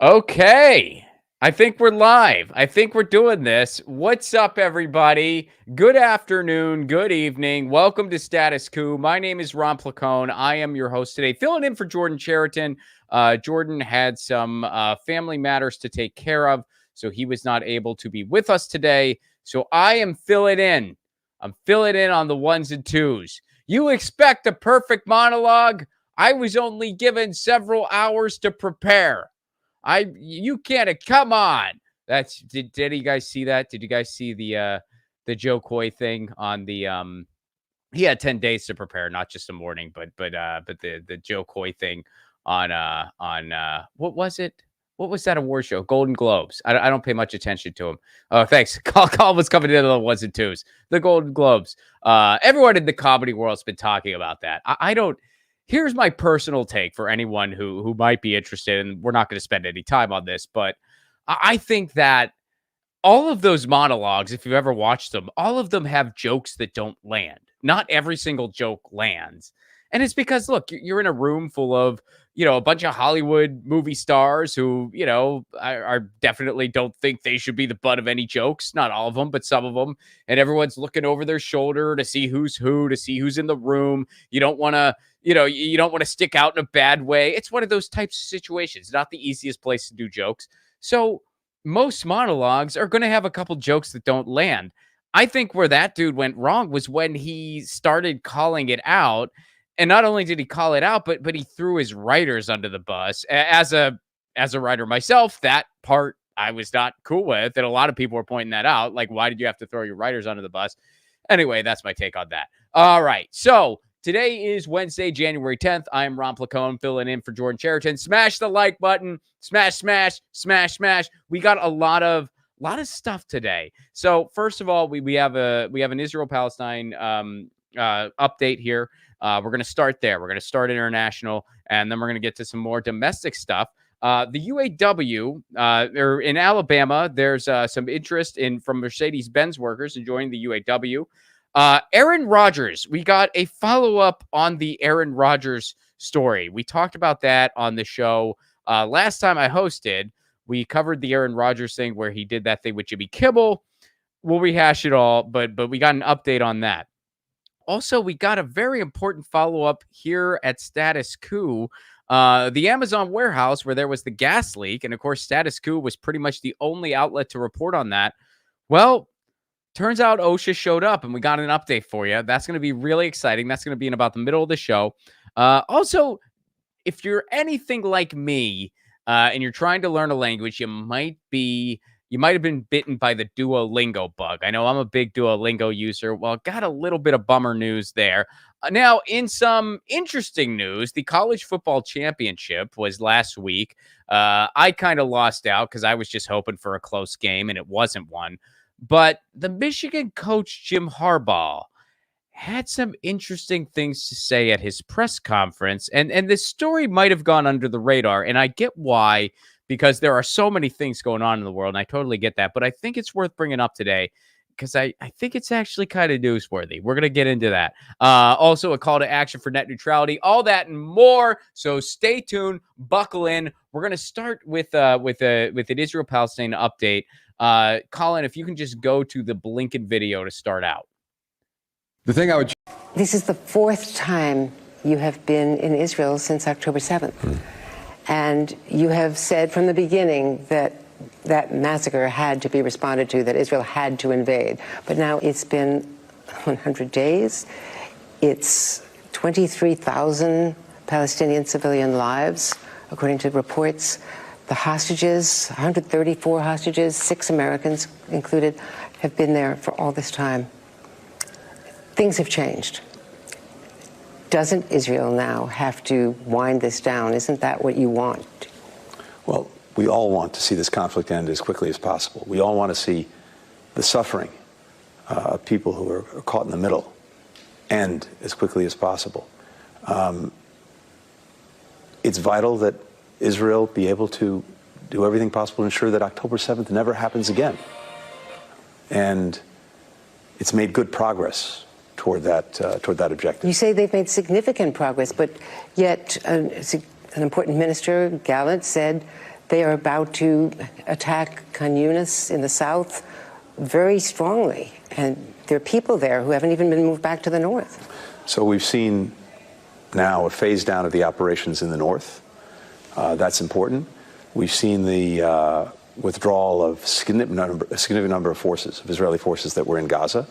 Okay. I think we're live. I think we're doing this. What's up, everybody? Good afternoon, good evening. Welcome to Status Coup. My name is Ron Placone. I am your host today, filling in for Jordan Cheriton. Jordan had some family matters to take care of, so he was not able to be with us today. So I am filling in. I'm filling in on the ones and twos. You expect a perfect monologue? I was only given several hours to prepare. You can't come on. Did you guys see that? Did you guys see the Joe Coy thing on the he had 10 days to prepare, not just a morning, but the Joe Coy thing on what was it? What was that award show? Golden Globes. I don't pay much attention to them. Oh, thanks. Call was coming into the ones and twos. The Golden Globes. Everyone in the comedy world's been talking about that. I don't. Here's my personal take for anyone who might be interested, and we're not going to spend any time on this, but I think that all of those monologues, if you've ever watched them, all of them have jokes that don't land. Not every single joke lands. And it's because, look, you're in a room full of, a bunch of Hollywood movie stars who, are definitely don't think they should be the butt of any jokes. Not all of them, but some of them. And everyone's looking over their shoulder to see who's who, to see who's in the room. You don't want to, you don't want to stick out in a bad way. It's one of those types of situations. Not the easiest place to do jokes. So most monologues are going to have a couple jokes that don't land. I think where that dude went wrong was when he started calling it out. And not only did he call it out, but he threw his writers under the bus. As a writer myself, that part I was not cool with. And a lot of people were pointing that out. Like, why did you have to throw your writers under the bus? Anyway, that's my take on that. All right. So today is Wednesday, January 10th. I am Ron Placone filling in for Jordan Cheriton. Smash the like button. Smash, smash, smash, smash. We got a lot of stuff today. So first of all, we have an Israel-Palestine update here. We're going to start there. We're going to start international, and then we're going to get to some more domestic stuff. The UAW, or in Alabama, there's some interest from Mercedes-Benz workers in joining the UAW. Aaron Rodgers, we got a follow-up on the Aaron Rodgers story. We talked about that on the show last time I hosted. We covered the Aaron Rodgers thing where he did that thing with Jimmy Kimmel. We'll rehash it all, but we got an update on that. Also, we got a very important follow-up here at Status Coup, the Amazon warehouse where there was the gas leak. And of course, Status Coup was pretty much the only outlet to report on that. Well, turns out OSHA showed up and we got an update for you. That's going to be really exciting. That's going to be in about the middle of the show. Also, if you're anything like me and you're trying to learn a language, you might have been bitten by the Duolingo bug. I know I'm a big Duolingo user. Well, got a little bit of bummer news there. Now, in some interesting news, the college football championship was last week. I kind of lost out because I was just hoping for a close game, and it wasn't one. But the Michigan coach, Jim Harbaugh, had some interesting things to say at his press conference. And this story might have gone under the radar, and I get why, because there are so many things going on in the world, and I totally get that. But I think it's worth bringing up today because I think it's actually kind of newsworthy. We're going to get into that. Also, a call to action for net neutrality, all that and more. So stay tuned, buckle in. We're going to start with an Israel-Palestine update. Colin, if you can just go to the Blinken video to start out. This is the fourth time you have been in Israel since October 7th. And you have said from the beginning that massacre had to be responded to, that Israel had to invade. But now it's been 100 days. It's 23,000 Palestinian civilian lives, according to reports. The hostages, 134 hostages, 6 Americans included, have been there for all this time. Things have changed. Doesn't Israel now have to wind this down? Isn't that what you want? Well, we all want to see this conflict end as quickly as possible. We all want to see the suffering of people who are caught in the middle end as quickly as possible. It's vital that Israel be able to do everything possible to ensure that October 7th never happens again. And it's made good progress toward that objective. You say they've made significant progress, but yet an important minister, Gallant, said They are about to attack Khan Yunis in the south very strongly. And there are people there who haven't even been moved back to the north. So we've seen now a phase down of the operations in the north. That's important. We've seen the withdrawal of a significant number of forces, of Israeli forces that were in Gaza,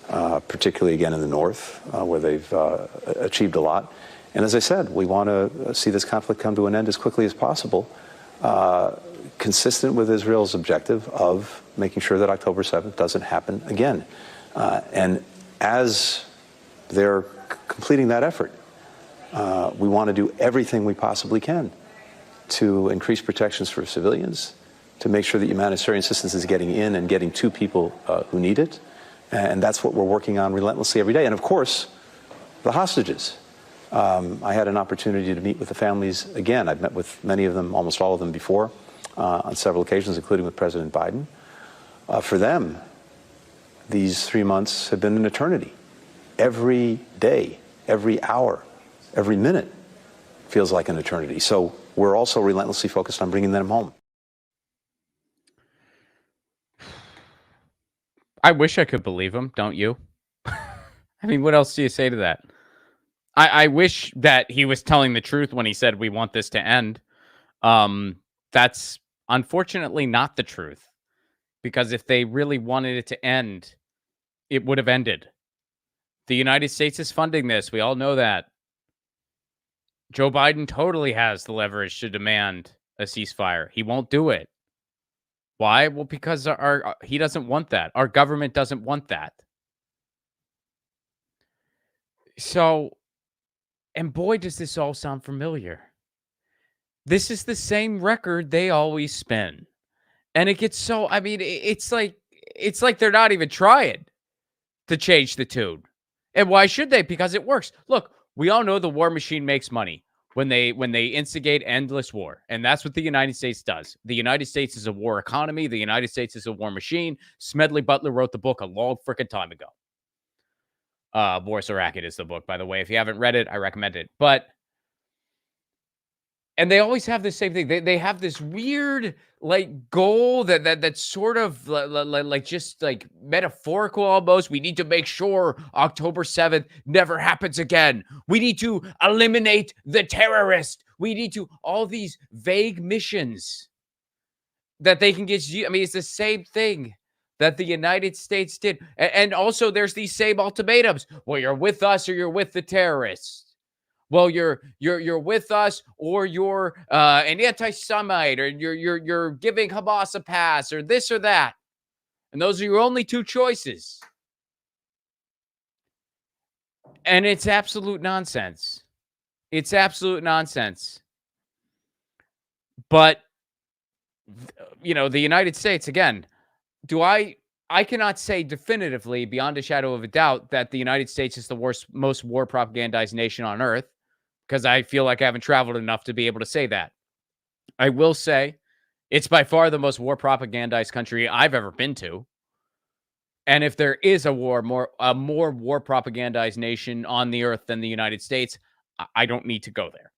particularly again in the north, where they've achieved a lot. And as I said, we want to see this conflict come to an end as quickly as possible, consistent with Israel's objective of making sure that October 7th doesn't happen again. And as they're completing that effort, we want to do everything we possibly can to increase protections for civilians, to make sure that humanitarian assistance is getting in and getting to people who need it. And that's what we're working on relentlessly every day. And of course, the hostages. I had an opportunity to meet with the families again. I've met with many of them, almost all of them before, on several occasions, including with President Biden. For them, these 3 months have been an eternity. Every day, every hour, every minute feels like an eternity. So we're also relentlessly focused on bringing them home. I wish I could believe him, don't you? I mean, what else do you say to that? I wish that he was telling the truth when he said we want this to end. That's unfortunately not the truth. Because if they really wanted it to end, it would have ended. The United States is funding this. We all know that. Joe Biden totally has the leverage to demand a ceasefire. He won't do it. Why? Well, because he doesn't want that. Our government doesn't want that. So, and boy, does this all sound familiar. This is the same record they always spin. And it gets so, I mean, it's like they're not even trying to change the tune. And why should they? Because it works. Look, we all know the war machine makes money when they instigate endless war. And that's what the United States does. The United States is a war economy. The United States is a war machine. Smedley Butler wrote the book a long freaking time ago. Boris a Racket is the book, by the way. If you haven't read it, I recommend it. And they always have the same thing. They have this weird like goal that's sort of like just like metaphorical almost. We need to make sure October 7th never happens again. We need to eliminate the terrorist. We need to all these vague missions that they can get. I mean, it's the same thing that the United States did. And also there's these same ultimatums. Well, you're with us or you're with the terrorists. Well, you're with us, or you're an anti-Semite, or you're giving Hamas a pass, or this or that, and those are your only two choices. And it's absolute nonsense. It's absolute nonsense. But the United States again. I cannot say definitively, beyond a shadow of a doubt, that the United States is the most war propagandized nation on earth, because I feel like I haven't traveled enough to be able to say that. I will say it's by far the most war propagandized country I've ever been to. And if there is a more war propagandized nation on the earth than the United States, I don't need to go there.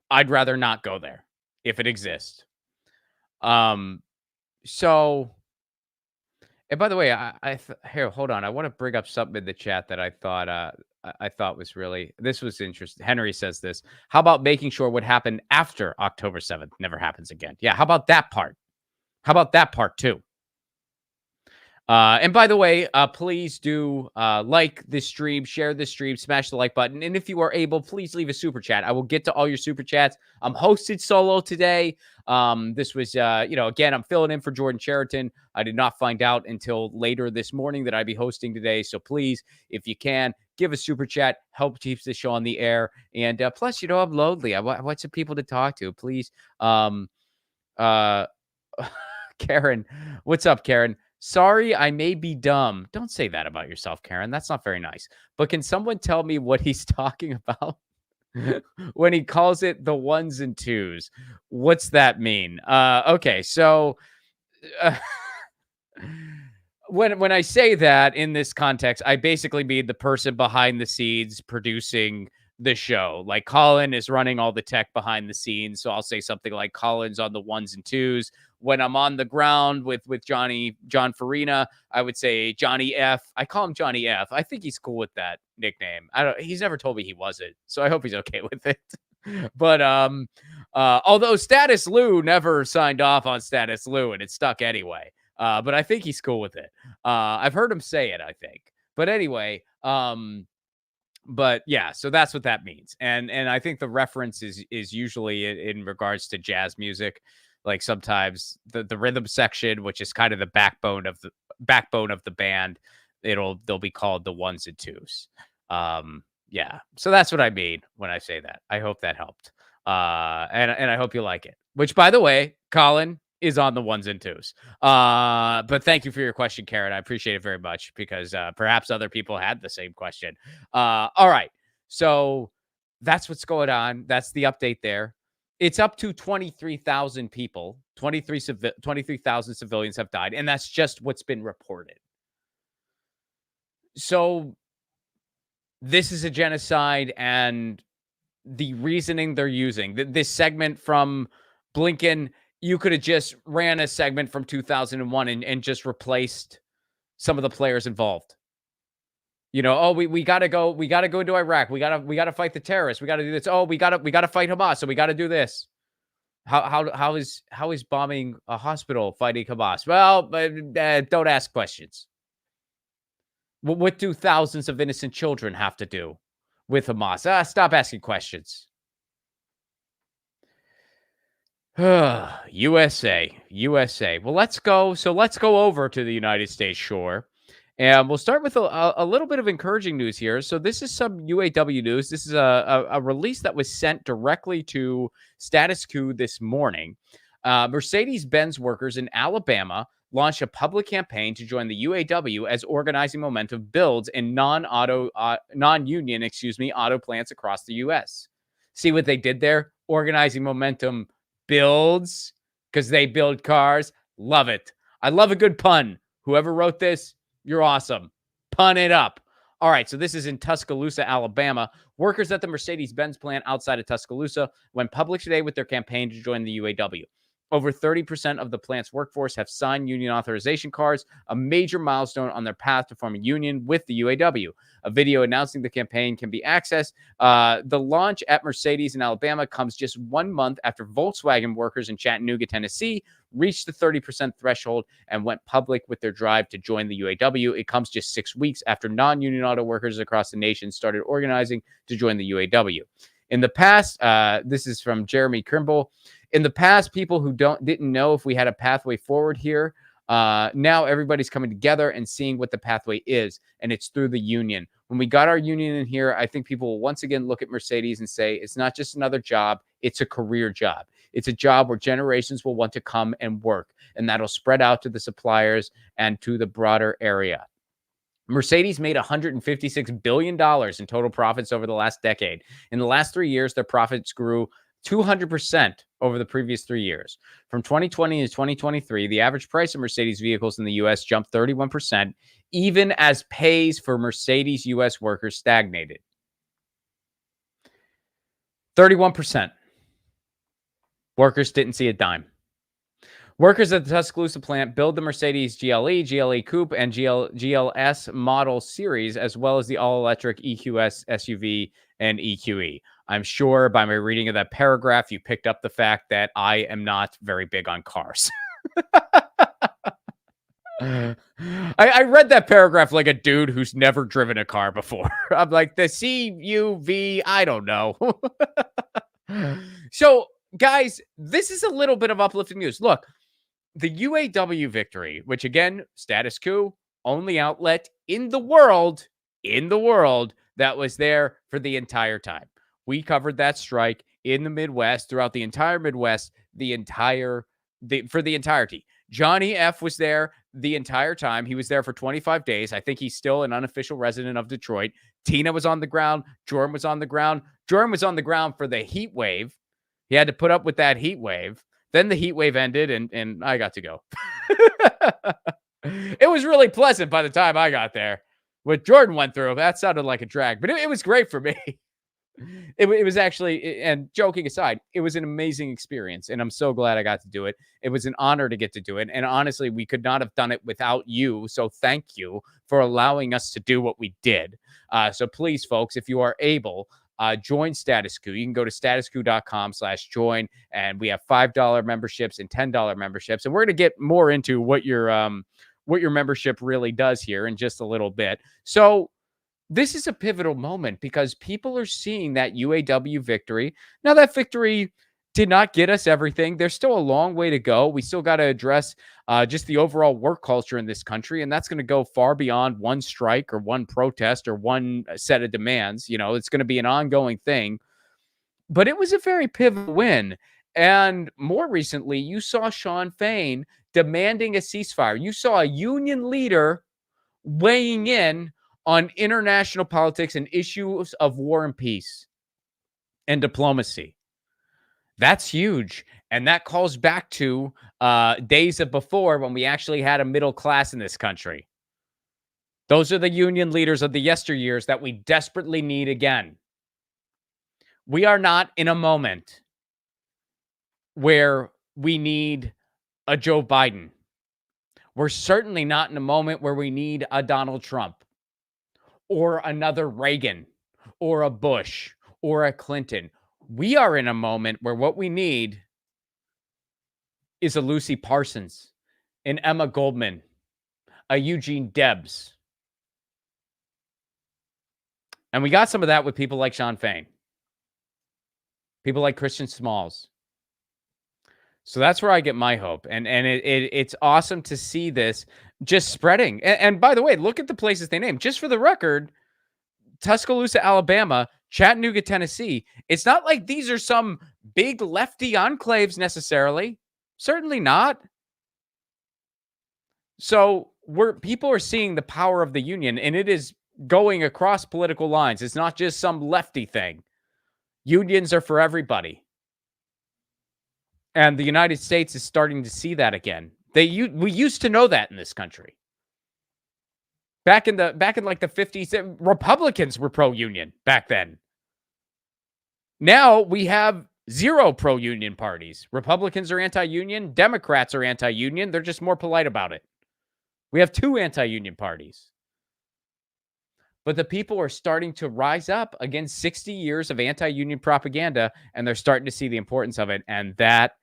I'd rather not go there if it exists. So, and by the way, here, hold on. I want to bring up something in the chat that I thought was really, this was interesting. Henry says this. How about making sure what happened after October 7th never happens again? Yeah, how about that part? How about that part too? And by the way, please do like this stream, share this stream, smash the like button. And if you are able, please leave a super chat. I will get to all your super chats. I'm hosted solo today. This was, again, I'm filling in for Jordan Cheriton. I did not find out until later this morning that I'd be hosting today. So please, if you can, give a super chat, help keeps the show on the air. And plus, I'm lonely. I want some people to talk to. Please. Karen, what's up, Karen? Sorry, I may be dumb. Don't say that about yourself, Karen. That's not very nice. But can someone tell me what he's talking about when he calls it the ones and twos? What's that mean? Okay, so when I say that in this context, I basically mean the person behind the scenes producing the show. Like Colin is running all the tech behind the scenes. So I'll say something like Colin's on the ones and twos. When I'm on the ground with John Farina, I would say Johnny F. I call him Johnny F. I think he's cool with that nickname. He's never told me he wasn't. So I hope he's okay with it. But although Status Lou never signed off on Status Lou and it stuck anyway. But I think he's cool with it. I've heard him say it, I think. But anyway, but yeah, so that's what that means. And I think the reference is usually in regards to jazz music. Like sometimes the rhythm section, which is kind of the backbone of the band, they'll be called the ones and twos. Yeah. So that's what I mean when I say that. I hope that helped. And I hope you like it. Which, by the way, Colin is on the ones and twos. But thank you for your question, Karen. I appreciate it very much because perhaps other people had the same question. All right. So that's what's going on. That's the update there. It's up to 23,000 people. 23,000 civilians have died. And that's just what's been reported. So this is a genocide, and the reasoning they're using, this segment from Blinken, you could have just ran a segment from 2001 and just replaced some of the players involved. You know, oh, we gotta go into Iraq. We gotta fight the terrorists. We gotta do this. Oh, we gotta fight Hamas. So we gotta do this. How is bombing a hospital fighting Hamas? Well, don't ask questions. What do thousands of innocent children have to do with Hamas? Stop asking questions. USA. Well, let's go. So let's go over to the United States shore. And we'll start with a little bit of encouraging news here. So this is some UAW news. This is a release that was sent directly to Status Coup this morning. Mercedes-Benz workers in Alabama launched a public campaign to join the UAW as organizing momentum builds in non-union auto plants across the U.S. See what they did there? Organizing momentum builds because they build cars. Love it. I love a good pun. Whoever wrote this, you're awesome. Pun it up. All right, so this is in Tuscaloosa, Alabama. Workers at the Mercedes-Benz plant outside of Tuscaloosa went public today with their campaign to join the UAW. Over 30% of the plant's workforce have signed union authorization cards, a major milestone on their path to form a union with the UAW. A video announcing the campaign can be accessed. The launch at Mercedes in Alabama comes just 1 month after Volkswagen workers in Chattanooga, Tennessee, reached the 30% threshold and went public with their drive to join the UAW. It comes just 6 weeks after non-union auto workers across the nation started organizing to join the UAW. In the past, this is from Jeremy Kimball. In the past, people who didn't know if we had a pathway forward here. Now everybody's coming together and seeing what the pathway is, and it's through the union. When we got our union in here, I think people will once again look at Mercedes and say, it's not just another job, it's a career job. It's a job where generations will want to come and work, and that'll spread out to the suppliers and to the broader area. Mercedes made $156 billion in total profits over the last decade. In the last 3 years, their profits grew 200% over the previous 3 years. From 2020 to 2023, the average price of Mercedes vehicles in the U.S. jumped 31%, even as pays for Mercedes U.S. workers stagnated. 31%. Workers didn't see a dime. Workers at the Tuscaloosa plant build the Mercedes GLE, GLE Coupe, and GLS model series, as well as the all-electric EQS SUV and EQE. I'm sure by my reading of that paragraph, you picked up the fact that I am not very big on cars. I read that paragraph like a dude who's never driven a car before. I'm like, the CUV, I don't know. So, guys, this is a little bit of uplifting news. Look, the UAW victory, which again, Status Coup, only outlet in the world that was there for the entire time. We covered that strike in the Midwest, throughout the entire Midwest, for the entirety. Johnny F. was there the entire time. He was there for 25 days. I think he's still an unofficial resident of Detroit. Tina was on the ground. Jordan was on the ground. Jordan was on the ground for the heat wave. He had to put up with that heat wave. Then the heat wave ended, and I got to go. It was really pleasant by the time I got there. What Jordan went through, that sounded like a drag, but it was great for me. It was actually, and joking aside, it was an amazing experience, and I'm so glad I got to do it. It was an honor to get to do it, and honestly, we could not have done it without you. So thank you for allowing us to do what we did. So please, folks, if you are able, join Status Coup. You can go to statuscoup.com/join, and we have $5 memberships and $10 memberships, and we're going to get more into what your membership really does here in just a little bit. So this is a pivotal moment because people are seeing that UAW victory. Now, that victory did not get us everything. There's still a long way to go. We still got to address just the overall work culture in this country, and that's going to go far beyond one strike or one protest or one set of demands. It's going to be an ongoing thing. But it was a very pivotal win. And more recently, you saw Sean Fain demanding a ceasefire. You saw a union leader weighing in on international politics and issues of war and peace and diplomacy. That's huge. And that calls back to days of before when we actually had a middle class in this country. Those are the union leaders of the yesteryears that we desperately need again. We are not in a moment where we need a Joe Biden. We're certainly not in a moment where we need a Donald Trump or another Reagan or a Bush or a Clinton. We are in a moment where what we need is a Lucy Parsons, an Emma Goldman, a Eugene Debs. And we got some of that with people like Sean Fain, people like Christian Smalls. So that's where I get my hope. And it's awesome to see this just spreading. And by the way, look at the places they named. Just for the record, Tuscaloosa, Alabama, Chattanooga, Tennessee. It's not like these are some big lefty enclaves necessarily. Certainly not. So people are seeing the power of the union, and it is going across political lines. It's not just some lefty thing. Unions are for everybody. And the United States is starting to see that again. We used to know that in this country. Back in like the 50s, Republicans were pro-union back then. Now we have 0 pro-union parties. Republicans are anti-union. Democrats are anti-union. They're just more polite about it. We have 2 anti-union parties. But the people are starting to rise up against 60 years of anti-union propaganda, and they're starting to see the importance of it. And that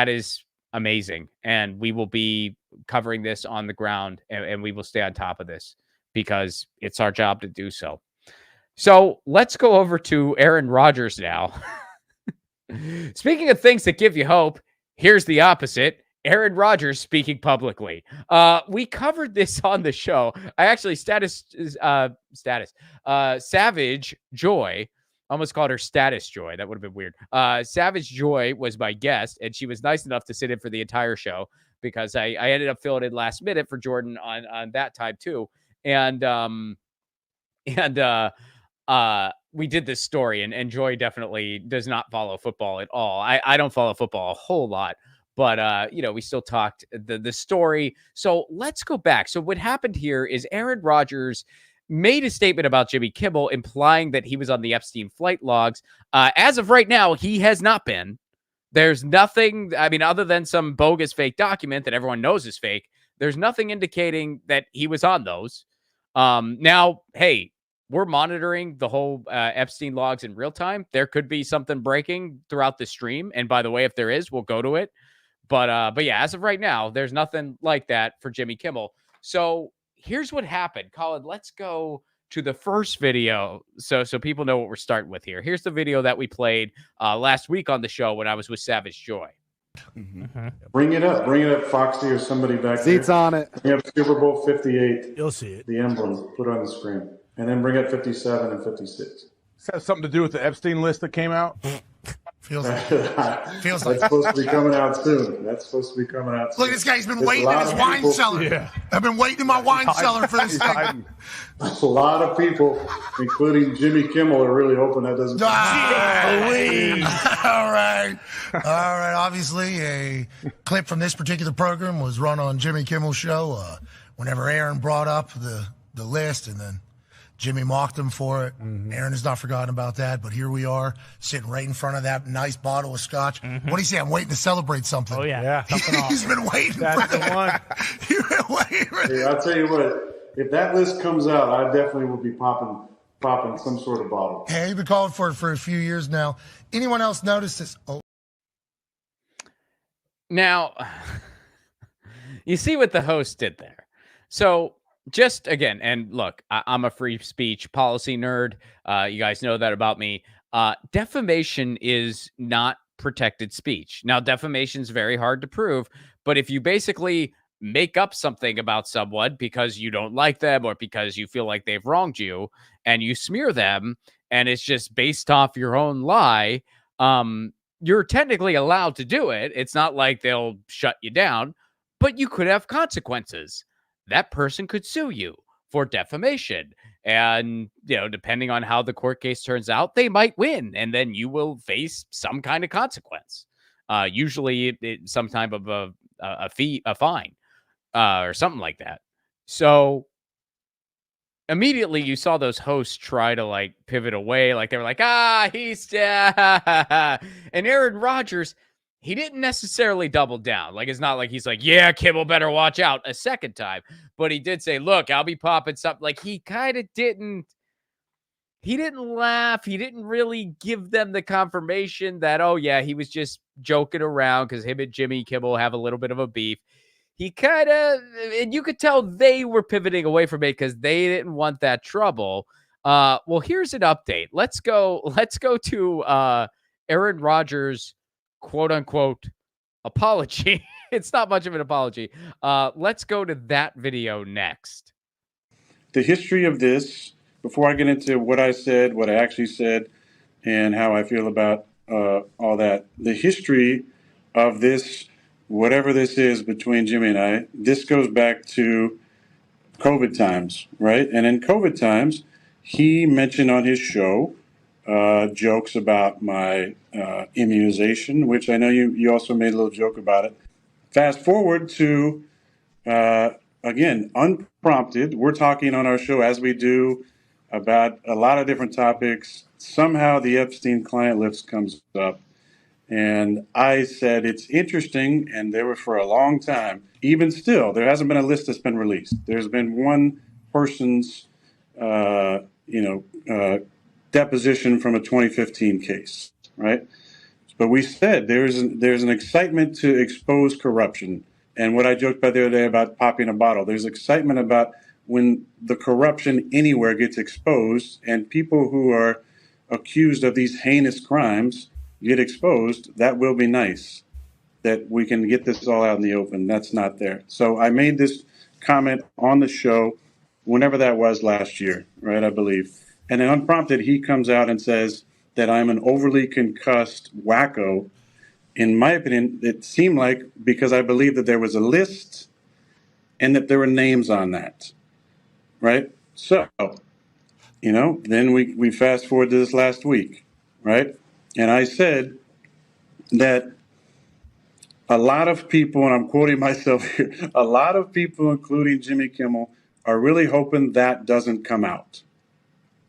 is amazing. And we will be covering this on the ground, and we will stay on top of this because it's our job to do so. So let's go over to Aaron Rodgers now. Speaking of things that give you hope, here's the opposite. Aaron Rodgers speaking publicly. We covered this on the show. I actually Savage Joy, almost called her Status Joy. That would have been weird. Savage Joy was my guest, and she was nice enough to sit in for the entire show because I ended up filling in last minute for Jordan on that time too. And we did this story, and Joy definitely does not follow football at all. I don't follow football a whole lot. But, we still talked the story. So let's go back. So what happened here is Aaron Rodgers made a statement about Jimmy Kimmel, implying that he was on the Epstein flight logs. As of right now, he has not been. There's nothing, other than some bogus fake document that everyone knows is fake. There's nothing indicating that he was on those. Now, hey, we're monitoring the whole Epstein logs in real time. There could be something breaking throughout the stream. And by the way, if there is, we'll go to it. But yeah, as of right now, there's nothing like that for Jimmy Kimmel. So here's what happened. Colin, let's go to the first video so people know what we're starting with here. Here's the video that we played last week on the show when I was with Savage Joy. Mm-hmm. Bring it up, Foxy or somebody back there. Seats on it. Bring up Super Bowl 58. You'll see it. The emblem. Put it on the screen. And then bring up 57 and 56. This has something to do with the Epstein list that came out? Feels like That's supposed to be coming out soon. Look, this guy's been waiting in his wine cellar. Yeah. I've been waiting in my wine cellar for this thing. A lot of people, including Jimmy Kimmel, are really hoping that doesn't All right. Obviously, a clip from this particular program was run on Jimmy Kimmel's show whenever Aaron brought up the list, and then Jimmy mocked him for it. Aaron has not forgotten about that, but here we are sitting right in front of that nice bottle of scotch. What do you say? I'm waiting to celebrate something. Oh, yeah. He's been waiting. That's the one. He's been waiting. Hey, I'll tell you what, if that list comes out, I definitely will be popping some sort of bottle. Hey, you've been calling for it for a few years now. Anyone else notice this? Oh. Now, you see what the host did there. So just again, and look, I'm a free speech policy nerd. You guys know that about me. Defamation is not protected speech. Now, defamation is very hard to prove, but if you basically make up something about someone because you don't like them or because you feel like they've wronged you and you smear them and it's just based off your own lie, you're technically allowed to do it. It's not like they'll shut you down, but you could have consequences. That person could sue you for defamation. And, depending on how the court case turns out, they might win. And then you will face some kind of consequence. Usually some type of a fee, a fine, or something like that. So immediately you saw those hosts try to pivot away. Like they were like, he's and Aaron Rodgers, he didn't necessarily double down. It's not like he's like, yeah, Kimmel better watch out a second time. But he did say, look, I'll be popping something. He kind of didn't. He didn't laugh. He didn't really give them the confirmation that, oh, yeah, he was just joking around because him and Jimmy Kimmel have a little bit of a beef. He kind of, and you could tell they were pivoting away from it because they didn't want that trouble. Well, here's an update. Let's go to Aaron Rodgers' quote unquote apology. It's not much of an apology. Let's go to that video next. The history of this, before I get into what I said, what I actually said, and how I feel about all that, the history of this, whatever this is between Jimmy and I, this goes back to COVID times, right? And in COVID times, he mentioned on his show jokes about my immunization, which I know you also made a little joke about it. Fast forward to, again, unprompted, we're talking on our show as we do about a lot of different topics. Somehow the Epstein client list comes up. And I said, it's interesting, and there were for a long time. Even still, there hasn't been a list that's been released. There's been one person's, deposition from a 2015 case, right? But we said there's an excitement to expose corruption. And what I joked about the other day about popping a bottle, there's excitement about when the corruption anywhere gets exposed and people who are accused of these heinous crimes get exposed. That will be nice that we can get this all out in the open. That's not there. So I made this comment on the show whenever that was last year, right, I believe. And then unprompted, he comes out and says that I'm an overly concussed wacko. In my opinion, it seemed like because I believe that there was a list and that there were names on that, right? So, then we fast forward to this last week, right? And I said that a lot of people, and I'm quoting myself here, a lot of people, including Jimmy Kimmel, are really hoping that doesn't come out.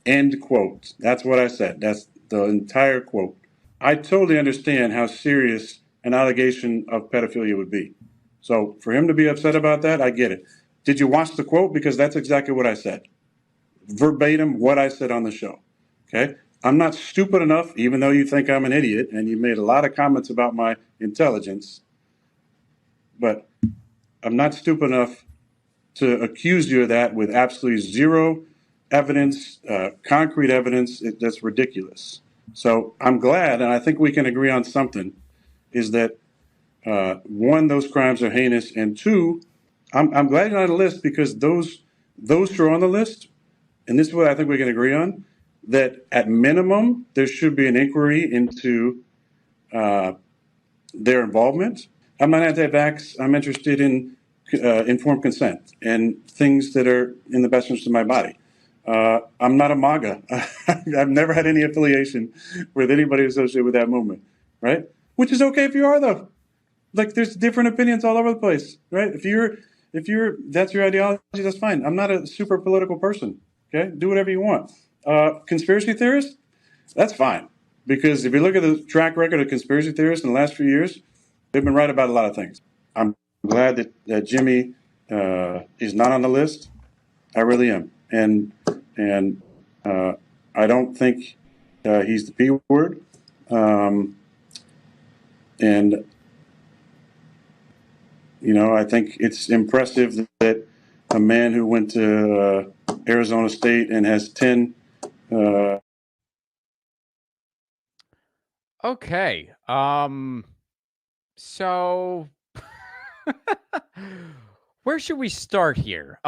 End quote. That's what I said. That's the entire quote. I totally understand how serious an allegation of pedophilia would be. So for him to be upset about that, I get it. Did you watch the quote? Because that's exactly what I said. Verbatim what I said on the show. Okay? I'm not stupid enough, even though you think I'm an idiot, and you made a lot of comments about my intelligence, but I'm not stupid enough to accuse you of that with absolutely zero evidence, concrete evidence. That's ridiculous. So I'm glad, and I think we can agree on something, is that one, those crimes are heinous, and two, I'm glad you're on the list because those who are on the list, and this is what I think we can agree on, that at minimum there should be an inquiry into their involvement. I'm not anti-vax. I'm interested in informed consent and things that are in the best interest of my body. I'm not a MAGA. I've never had any affiliation with anybody associated with that movement, right? Which is okay if you are, though. There's different opinions all over the place, right? If you're that's your ideology, that's fine. I'm not a super political person, Okay, do whatever you want. Conspiracy theorists, that's fine. Because if you look at the track record of conspiracy theorists in the last few years, they've been right about a lot of things. I'm glad that Jimmy is not on the list. I really am. And I don't think he's the P word. And, I think it's impressive that a man who went to Arizona State and has 10. Okay. So where should we start here?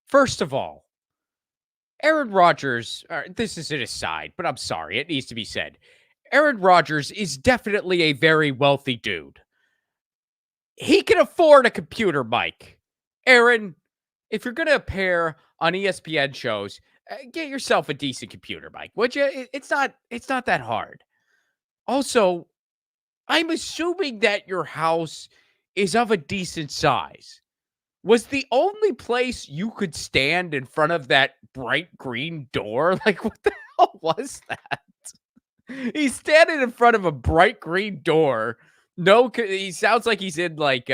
First of all, Aaron Rodgers, this is an aside, but I'm sorry, it needs to be said. Aaron Rodgers is definitely a very wealthy dude. He can afford a computer mic. Aaron, if you're going to appear on ESPN shows, get yourself a decent computer mic, would you? It's not that hard. Also, I'm assuming that your house is of a decent size. Was the only place you could stand in front of that bright green door? Like, what the hell was that? He's standing in front of a bright green door. No, he sounds like he's in like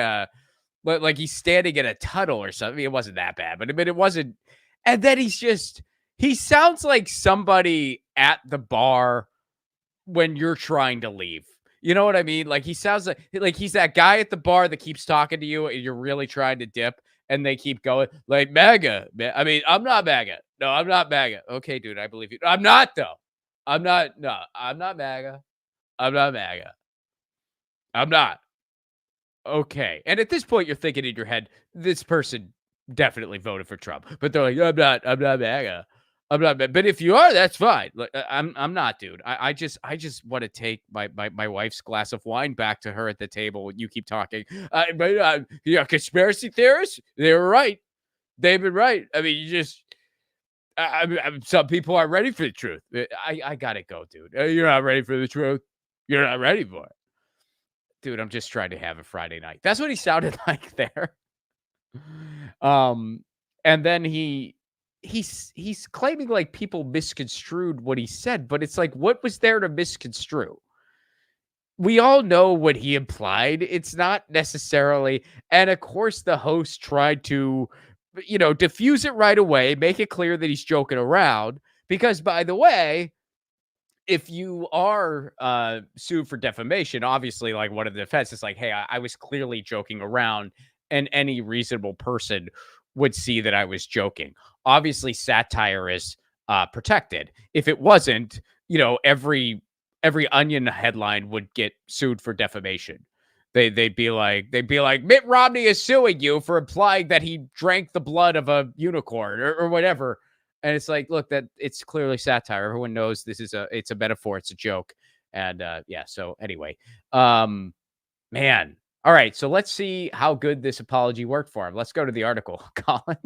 he's standing in a tunnel or something. It wasn't that bad, but I mean, it wasn't. And then he sounds like somebody at the bar when you're trying to leave. You know what I mean? Like, he sounds like he's that guy at the bar that keeps talking to you and you're really trying to dip and they keep going like MAGA. I mean, I'm not MAGA. No, I'm not MAGA. Okay, dude, I believe you. I'm not though. I'm not MAGA. I'm not MAGA. I'm not. Okay. And at this point, you're thinking in your head, this person definitely voted for Trump. But they're like, I'm not MAGA. I'm not, but if you are, that's fine. Like, I'm not, dude. I just want to take my wife's glass of wine back to her at the table when you keep talking. Conspiracy theorists, they were right. They've been right. I mean, you just, some people aren't ready for the truth. I gotta go, dude. You're not ready for the truth. You're not ready for it, dude. I'm just trying to have a Friday night. That's what he sounded like there. And then he's claiming like people misconstrued what he said, but it's like, what was there to misconstrue? We all know what he implied. It's not necessarily, and of course the host tried to, diffuse it right away, make it clear that he's joking around, because by the way, if you are sued for defamation, obviously like one of the defense is like, hey, I was clearly joking around, and any reasonable person would see that I was joking. Obviously, satire is protected. If it wasn't, every Onion headline would get sued for defamation. They'd be like, Mitt Romney is suing you for implying that he drank the blood of a unicorn or whatever. And it's like, look, that it's clearly satire. Everyone knows it's a metaphor. It's a joke. And yeah. So anyway, man. All right, so let's see how good this apology worked for him. Let's go to the article, Colin.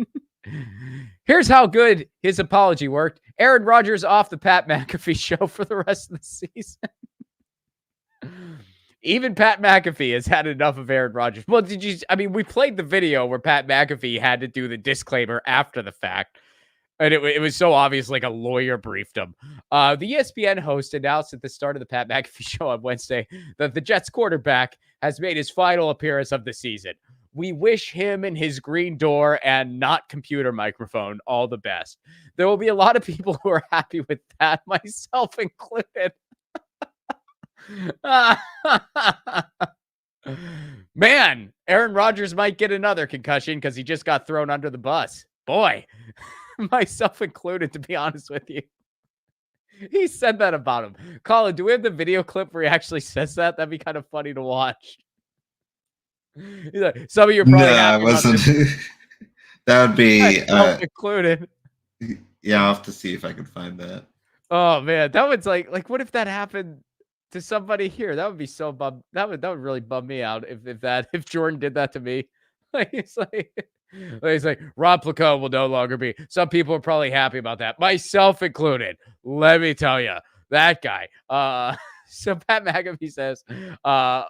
Here's how good his apology worked. Aaron Rodgers off the Pat McAfee show for the rest of the season. Even Pat McAfee has had enough of Aaron Rodgers. Well, we played the video where Pat McAfee had to do the disclaimer after the fact. And it was so obvious, like a lawyer briefed him. The ESPN host announced at the start of the Pat McAfee show on Wednesday that the Jets quarterback has made his final appearance of the season. We wish him and his green door and not computer microphone all the best. There will be a lot of people who are happy with that, myself included. Man, Aaron Rodgers might get another concussion because he just got thrown under the bus. Boy. Myself included, to be honest with you. He said that about him. Colin, do we have the video clip where he actually says that? That'd be kind of funny to watch. He's like, some of you are probably happy about this. That would be included. Yeah, I'll have to see if I can find that. Oh man, that was like what if that happened to somebody here? That would be so bum. That would really bum me out if Jordan did that to me. He's like, Rob Placone will no longer be. Some people are probably happy about that, myself included. Let me tell you, that guy. So Pat McAfee says,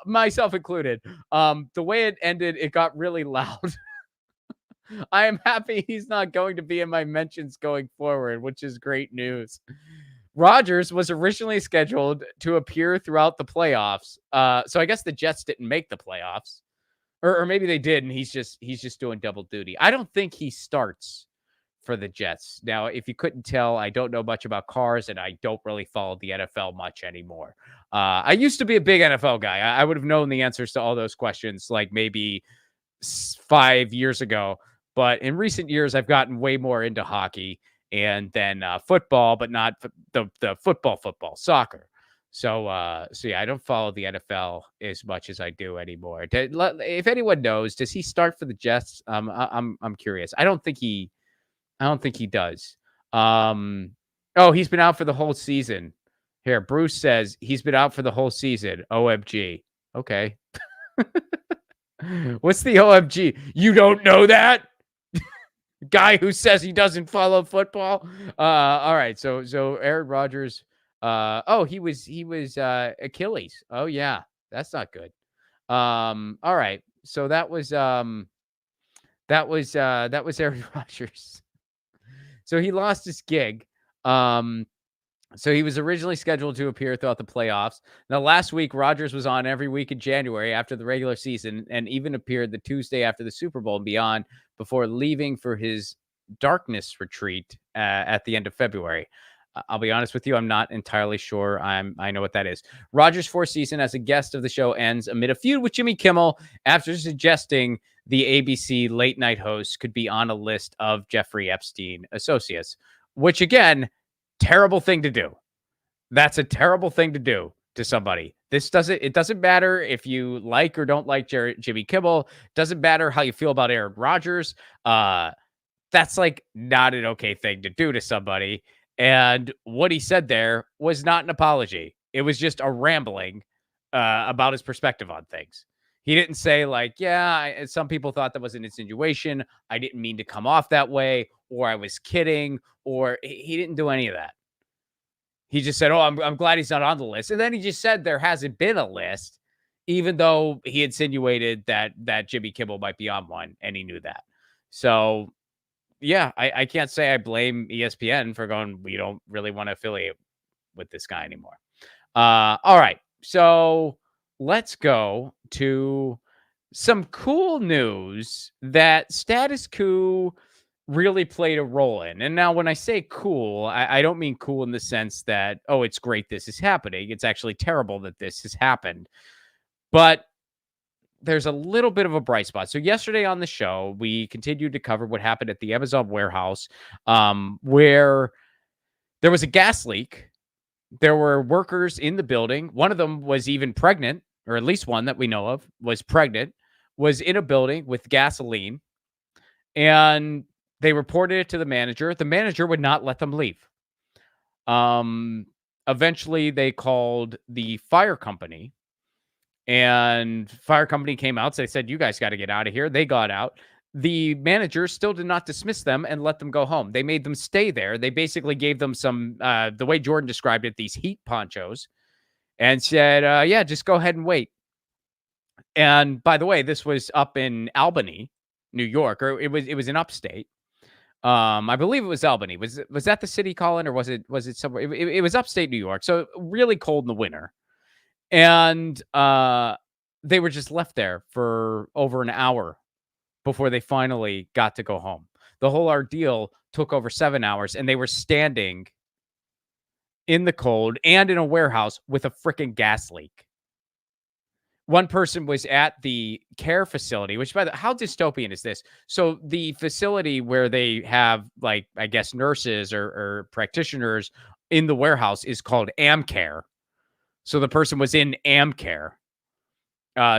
myself included. The way it ended, it got really loud. I am happy he's not going to be in my mentions going forward, which is great news. Rodgers was originally scheduled to appear throughout the playoffs. So I guess the Jets didn't make the playoffs. Or maybe they did, and he's just doing double duty. I don't think he starts for the Jets. Now, if you couldn't tell, I don't know much about cars, and I don't really follow the NFL much anymore. I used to be a big NFL guy. I would have known the answers to all those questions like maybe 5 years ago. But in recent years, I've gotten way more into hockey and then football, but not the football, soccer. So yeah, I don't follow the NFL as much as I do anymore. If anyone knows, does he start for the Jets? I'm curious. I don't think he does. Oh, he's been out for the whole season. Here, Bruce says he's been out for the whole season. OMG. Okay. What's the OMG? You don't know that? Guy who says he doesn't follow football. All right. So Aaron Rodgers. He was Achilles. Oh yeah, that's not good. All right. So that was Aaron Rodgers. So he lost his gig. So he was originally scheduled to appear throughout the playoffs. Now, last week, Rodgers was on every week in January after the regular season and even appeared the Tuesday after the Super Bowl and beyond before leaving for his darkness retreat at the end of February. I'll be honest with you, I'm not entirely sure I know what that is. Rodgers' fourth season as a guest of the show ends amid a feud with Jimmy Kimmel after suggesting the ABC late night host could be on a list of Jeffrey Epstein associates, which again, terrible thing to do. That's a terrible thing to do to somebody. It doesn't matter if you like or don't like Jimmy Kimmel. Doesn't matter how you feel about Aaron Rodgers. That's like not an okay thing to do to somebody. And what he said there was not an apology. It was just a rambling about his perspective on things. He didn't say like, yeah, some people thought that was an insinuation. I didn't mean to come off that way, or I was kidding, or he didn't do any of that. He just said, oh, I'm glad he's not on the list. And then he just said there hasn't been a list, even though he insinuated that Jimmy Kimmel might be on one, and he knew that. So, yeah, I can't say I blame ESPN for going, we don't really want to affiliate with this guy anymore. All right, so let's go to some cool news that Status Coup really played a role in. And now when I say cool, I don't mean cool in the sense that, oh, it's great this is happening. It's actually terrible that this has happened. But there's a little bit of a bright spot. So yesterday on the show, we continued to cover what happened at the Amazon warehouse, where there was a gas leak. There were workers in the building. One of them was even pregnant, or at least one that we know of was pregnant, was in a building with gasoline. And they reported it to the manager. The manager would not let them leave. Eventually, they called the fire company. And fire company came out. So they said, you guys got to get out of here. They got out. The manager still did not dismiss them and let them go home. They made them stay there. They basically gave them some, the way Jordan described it, these heat ponchos, and said, yeah, just go ahead and wait. And by the way, this was up in Albany, New York, or it was in upstate. I believe it was Albany. Was that the city, Colin, or was it somewhere? It was upstate New York. So really cold in the winter. And they were just left there for over an hour before they finally got to go home. The whole ordeal took over 7 hours, and they were standing in the cold and in a warehouse with a freaking gas leak. One person was at the care facility, which how dystopian is this? So the facility where they have, like, I guess nurses or practitioners in the warehouse is called AmCare. So the person was in AmCare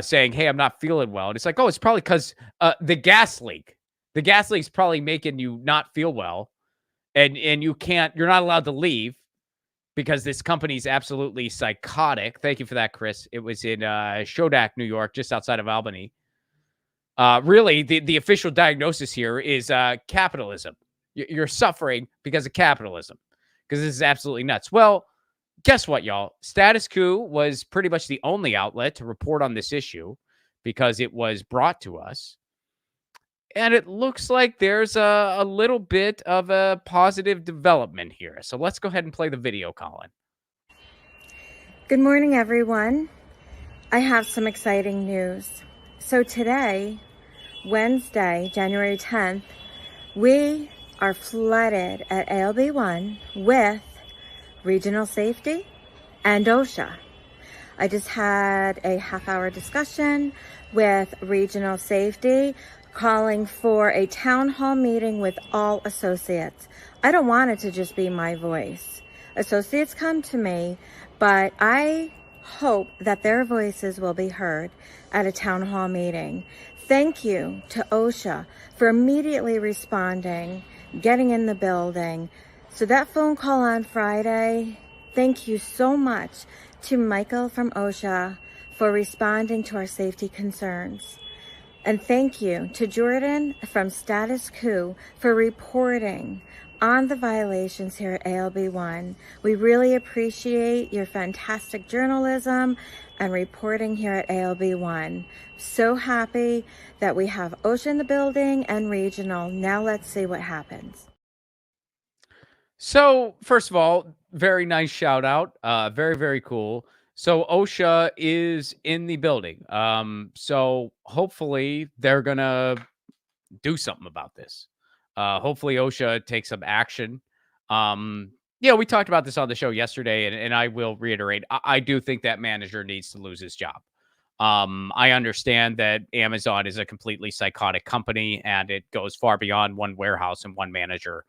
saying, hey, I'm not feeling well. And it's like, oh, it's probably because the gas leak. The gas leak's probably making you not feel well. And you're not allowed to leave because this company's absolutely psychotic. Thank you for that, Chris. It was in Shodak, New York, just outside of Albany. Really, the official diagnosis here is capitalism. You're suffering because of capitalism, because this is absolutely nuts. Well, guess what, y'all? Status Coup was pretty much the only outlet to report on this issue because it was brought to us. And it looks like there's a little bit of a positive development here. So let's go ahead and play the video, Colin. Good morning, everyone. I have some exciting news. So today, Wednesday, January 10th, we are flooded at ALB1 with regional safety and OSHA. I just had a half-hour discussion with regional safety, calling for a town hall meeting with all associates. I don't want it to just be my voice. Associates come to me, but I hope that their voices will be heard at a town hall meeting. Thank you to OSHA for immediately responding, getting in the building. So that phone call on Friday, thank you so much to Michael from OSHA for responding to our safety concerns. And thank you to Jordan from Status Coup for reporting on the violations here at ALB1. We really appreciate your fantastic journalism and reporting here at ALB1. So happy that we have OSHA in the building and regional. Now let's see what happens. So, first of all, very nice shout out. Very, very cool. So OSHA is in the building. So hopefully they're gonna do something about this. Hopefully OSHA takes some action. We talked about this on the show yesterday, and I will reiterate, I do think that manager needs to lose his job. I understand that Amazon is a completely psychotic company and it goes far beyond one warehouse and one manager.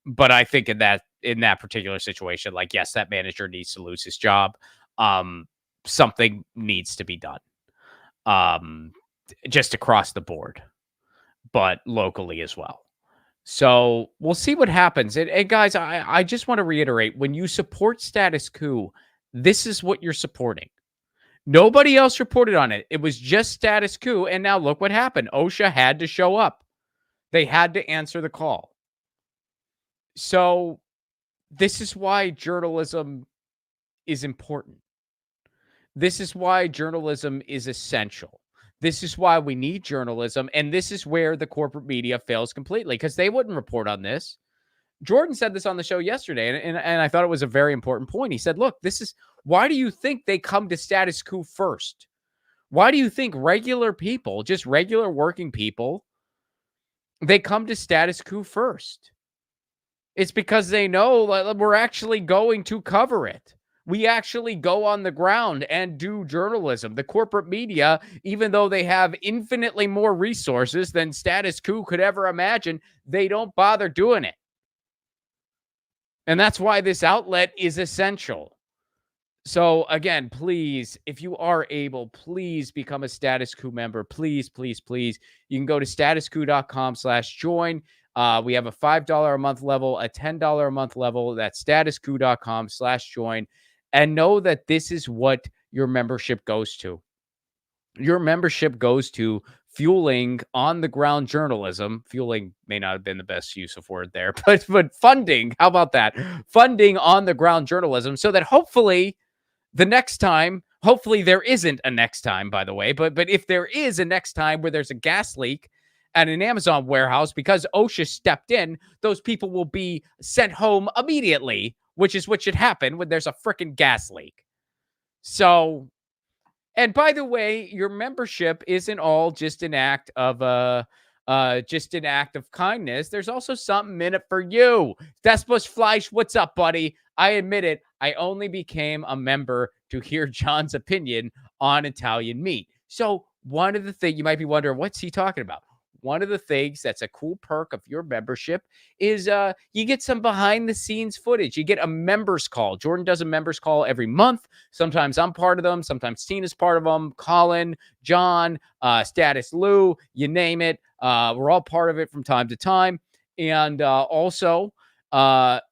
But I think in that particular situation, like, yes, that manager needs to lose his job. Something needs to be done. Just across the board, but locally as well. So we'll see what happens. And guys, I just want to reiterate, when you support Status Coup, this is what you're supporting. Nobody else reported on it. It was just Status Coup. And now look what happened. OSHA had to show up. They had to answer the call. So this is why journalism is important. This is why journalism is essential. This is why we need journalism. And this is where the corporate media fails completely, because they wouldn't report on this. Jordan said this on the show yesterday, and I thought it was a very important point. He said, look, this is why do you think they come to Status Coup first? Why do you think regular people, just regular working people, they come to Status Coup first? It's because they know we're actually going to cover it. We actually go on the ground and do journalism. The corporate media, even though they have infinitely more resources than Status Coup could ever imagine, they don't bother doing it. And that's why this outlet is essential. So again, please, if you are able, please become a Status Coup member. Please, please, please. You can go to statuscoup.com/join. We have a $5 a month level, a $10 a month level. That's statuscoup.com/join. And know that this is what your membership goes to. Your membership goes to fueling on-the-ground journalism. Fueling may not have been the best use of word there, but funding, how about that? Funding on-the-ground journalism so that hopefully the next time, hopefully there isn't a next time, by the way, but if there is a next time where there's a gas leak at an Amazon warehouse because OSHA stepped in, those people will be sent home immediately, which is what should happen when there's a freaking gas leak. So, and by the way, your membership isn't all just an act of kindness. There's also something in it for you. Despo's Fleisch, what's up, buddy? I admit it. I only became a member to hear John's opinion on Italian meat. So one of the things you might be wondering, what's he talking about? One of the things that's a cool perk of your membership is you get some behind the scenes footage. You get a members call. Jordan does a members call every month. Sometimes I'm part of them. Sometimes Tina's part of them. Colin, John, Status Lou, you name it. We're all part of it from time to time. And also,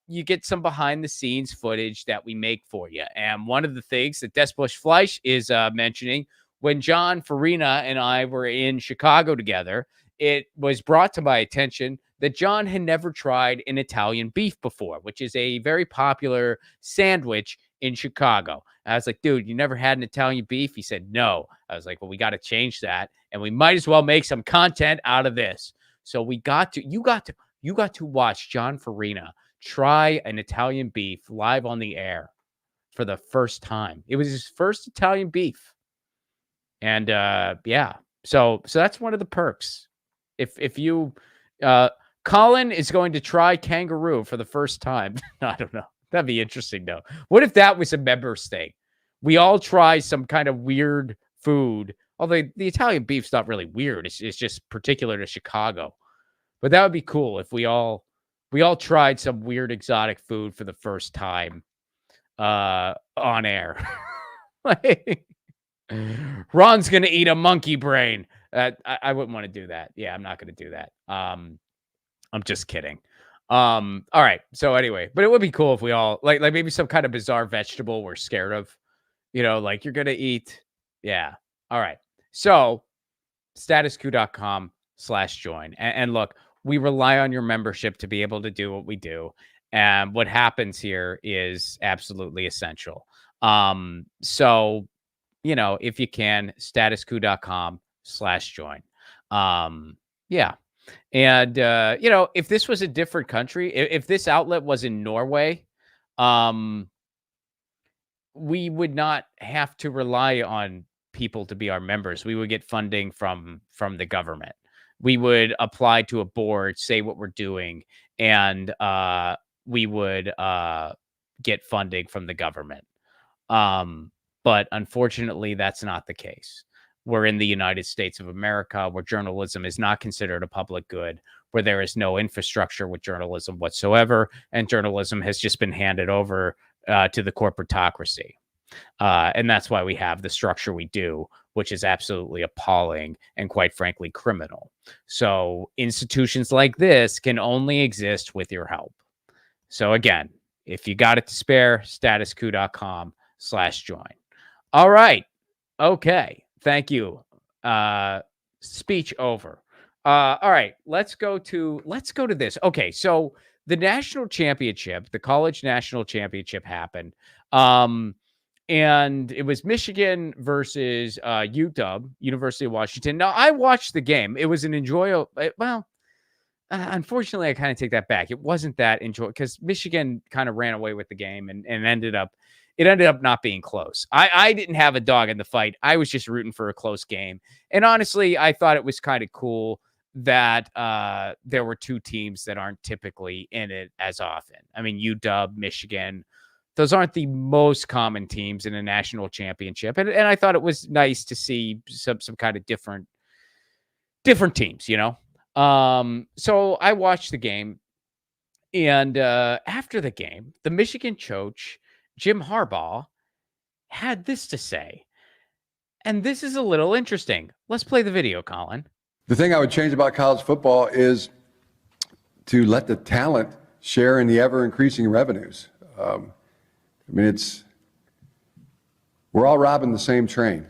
you get some behind the scenes footage that we make for you. And one of the things that Despo's Fleisch is mentioning, when John Farina and I were in Chicago together, it was brought to my attention that John had never tried an Italian beef before, which is a very popular sandwich in Chicago. And I was like, dude, you never had an Italian beef? He said, no. I was like, well, we got to change that. And we might as well make some content out of this. So you got to watch John Farina try an Italian beef live on the air for the first time. It was his first Italian beef. And so that's one of the perks. If you Colin is going to try kangaroo for the first time. I don't know. That'd be interesting though. What if that was a members thing? We all try some kind of weird food. Although the Italian beef's not really weird. It's just particular to Chicago. But that would be cool if we all tried some weird exotic food for the first time on air. Like, Ron's gonna eat a monkey brain. I wouldn't want to do that. Yeah, I'm not gonna do that. I'm just kidding. All right. So anyway, but it would be cool if we all like maybe some kind of bizarre vegetable we're scared of. Like you're gonna eat. Yeah. All right. So statuscoup.com/join. And look, we rely on your membership to be able to do what we do. And what happens here is absolutely essential. So, if you can, statuscoup.com/join. Yeah. And, if this was a different country, if this outlet was in Norway, we would not have to rely on people to be our members. We would get funding from the government. We would apply to a board, say what we're doing, and we would get funding from the government. But unfortunately, that's not the case. We're in the United States of America, where journalism is not considered a public good, where there is no infrastructure with journalism whatsoever, and journalism has just been handed over to the corporatocracy. And that's why we have the structure we do, which is absolutely appalling and quite frankly criminal. So institutions like this can only exist with your help. So again, if you got it to spare, statuscoup.com/join. All right. Okay. Thank you. Speech over. All right. Let's go to this. Okay. So the national championship, the college national championship happened. And it was Michigan versus UW, University of Washington. Now, I watched the game. It was an enjoyable. Unfortunately, I kind of take that back. It wasn't that enjoyable because Michigan kind of ran away with the game and ended up not being close. I didn't have a dog in the fight. I was just rooting for a close game. And honestly, I thought it was kind of cool that there were two teams that aren't typically in it as often. I mean, UW, Michigan. Those aren't the most common teams in a national championship. And I thought it was nice to see some kind of different teams, So I watched the game. And after the game, the Michigan coach, Jim Harbaugh, had this to say. And this is a little interesting. Let's play the video, Colin. The thing I would change about college football is to let the talent share in the ever-increasing revenues. We're all robbing the same train,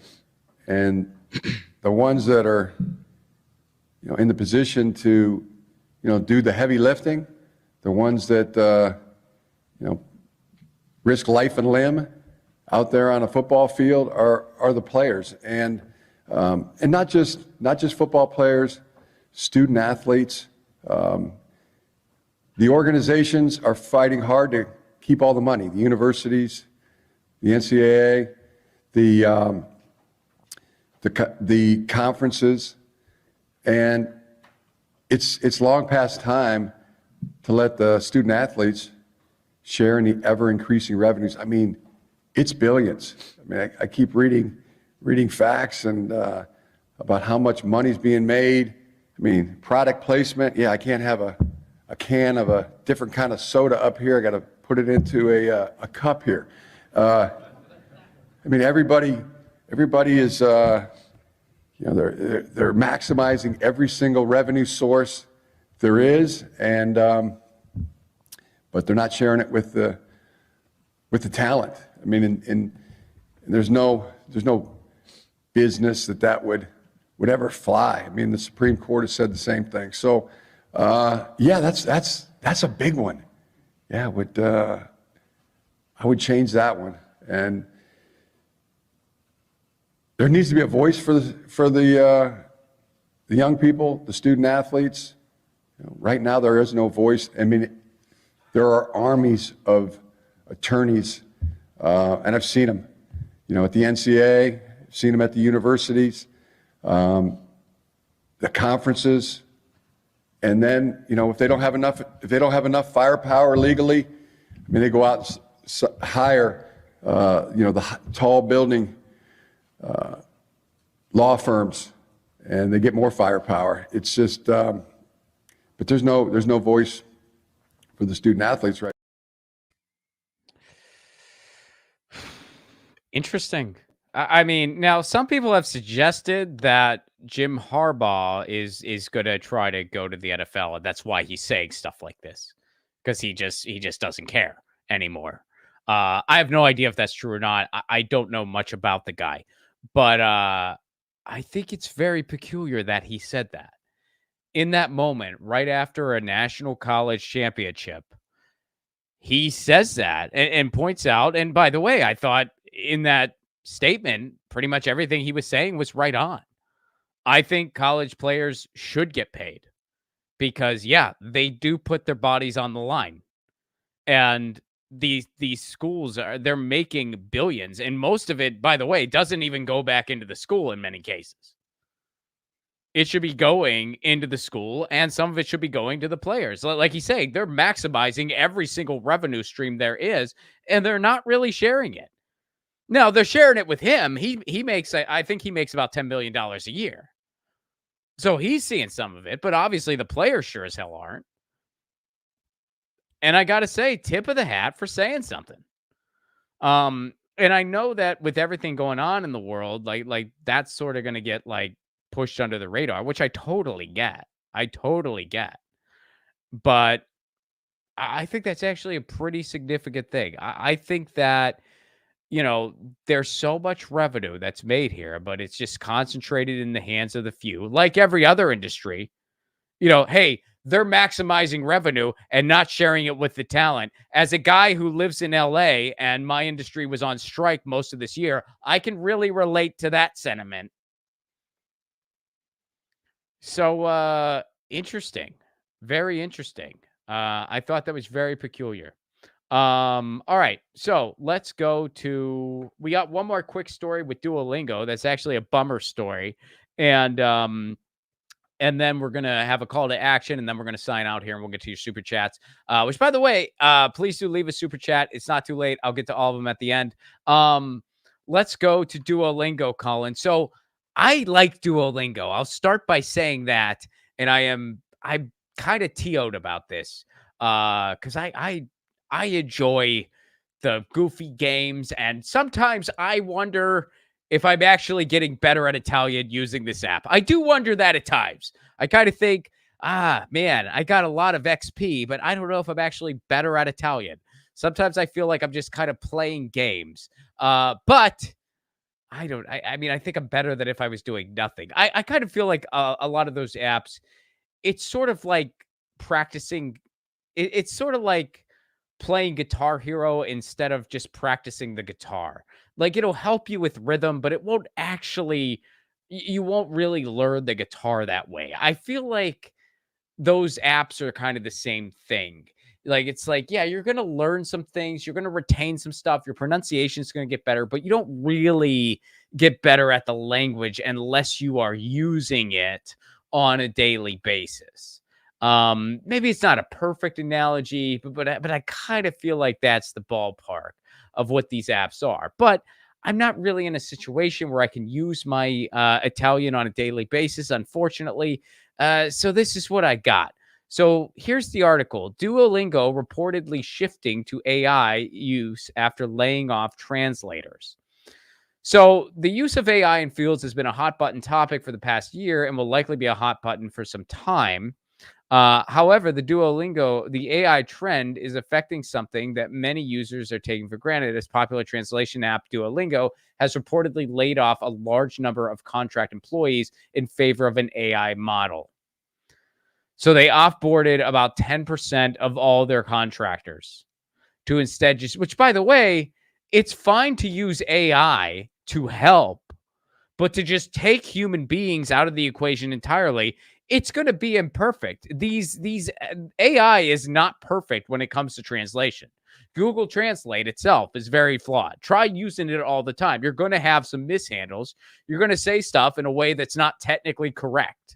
and the ones that are, in the position to, do the heavy lifting, the ones that, risk life and limb out there on a football field are the players, and not just football players, student athletes. The organizations are fighting hard to keep all the money, the universities, the NCAA, the conferences, and it's long past time to let the student athletes share in the ever-increasing revenues. I mean, it's billions. I mean, I keep reading facts and about how much money's being made. I mean, product placement. Yeah, I can't have a can of a different kind of soda up here. I got to put it into a cup here. I mean, everybody is, they're maximizing every single revenue source there is, and but they're not sharing it with the talent. I mean, and there's no business that would ever fly. I mean, the Supreme Court has said the same thing. So, yeah, that's a big one. Yeah, I would change that one, and there needs to be a voice for the young people, the student athletes, Right now, there is no voice. I mean, there are armies of attorneys, and I've seen them, at the NCAA, I've seen them at the universities, the conferences, and then, if they don't have enough firepower legally, I mean, they go out and hire, the tall building law firms, and they get more firepower. It's just, but there's no voice for the student athletes right now. Interesting. I mean, now some people have suggested that Jim Harbaugh is going to try to go to the NFL, and that's why he's saying stuff like this, because he just doesn't care anymore. I have no idea if that's true or not. I don't know much about the guy, but I think it's very peculiar that he said that in that moment, right after a national college championship. He says that and points out. And by the way, I thought in that statement, pretty much everything he was saying was right on. I think college players should get paid because, yeah, they do put their bodies on the line. And these schools they're making billions. And most of it, by the way, doesn't even go back into the school in many cases. It should be going into the school, and some of it should be going to the players. Like he's saying, they're maximizing every single revenue stream there is, and they're not really sharing it. Now, they're sharing it with him. He makes, I think he makes about $10 million a year. So he's seeing some of it, but obviously the players sure as hell aren't. And I got to say, tip of the hat for saying something. And I know that with everything going on in the world, like that's sort of going to get pushed under the radar, which I totally get. But I think that's actually a pretty significant thing. I think that, there's so much revenue that's made here, but it's just concentrated in the hands of the few, like every other industry. Hey, they're maximizing revenue and not sharing it with the talent. As a guy who lives in LA and my industry was on strike most of this year, I can really relate to that sentiment. So, interesting. Very interesting. I thought that was very peculiar. All right. So let's go to, we got one more quick story with Duolingo. That's actually a bummer story. And then we're going to have a call to action, and then we're going to sign out here, and we'll get to your super chats, which, by the way, please do leave a super chat. It's not too late. I'll get to all of them at the end. Let's go to Duolingo, Colin. So I like Duolingo. I'll start by saying that. And I'm kind of TO'd about this because I enjoy the goofy games. And sometimes I wonder if I'm actually getting better at Italian using this app. I do wonder that at times. I kind of think, man, I got a lot of XP, but I don't know if I'm actually better at Italian. Sometimes I feel like I'm just kind of playing games. But I mean, I think I'm better than if I was doing nothing. I kind of feel like a lot of those apps, it's sort of like practicing. It's sort of like playing Guitar Hero instead of just practicing the guitar. Like, it'll help you with rhythm, but it won't actually, you won't really learn the guitar that way. I feel like those apps are kind of the same thing. Like, it's like, yeah, you're going to learn some things. You're going to retain some stuff. Your pronunciation is going to get better, but you don't really get better at the language unless you are using it on a daily basis. Maybe it's not a perfect analogy, but I kind of feel like that's the ballpark of what these apps are. But I'm not really in a situation where I can use my Italian on a daily basis, unfortunately. So this is what I got. So here's the article. Duolingo reportedly shifting to AI use after laying off translators. So the use of AI in fields has been a hot button topic for the past year and will likely be a hot button for some time. However, the AI trend is affecting something that many users are taking for granted, as popular translation app Duolingo has reportedly laid off a large number of contract employees in favor of an AI model. So they offboarded about 10% of all their contractors to instead just, which, by the way, it's fine to use AI to help, but to just take human beings out of the equation entirely it's going to be imperfect. These AI is not perfect when it comes to translation. Google Translate itself is very flawed. Try using it all the time. You're going to have some mishandles. You're going to say stuff in a way that's not technically correct.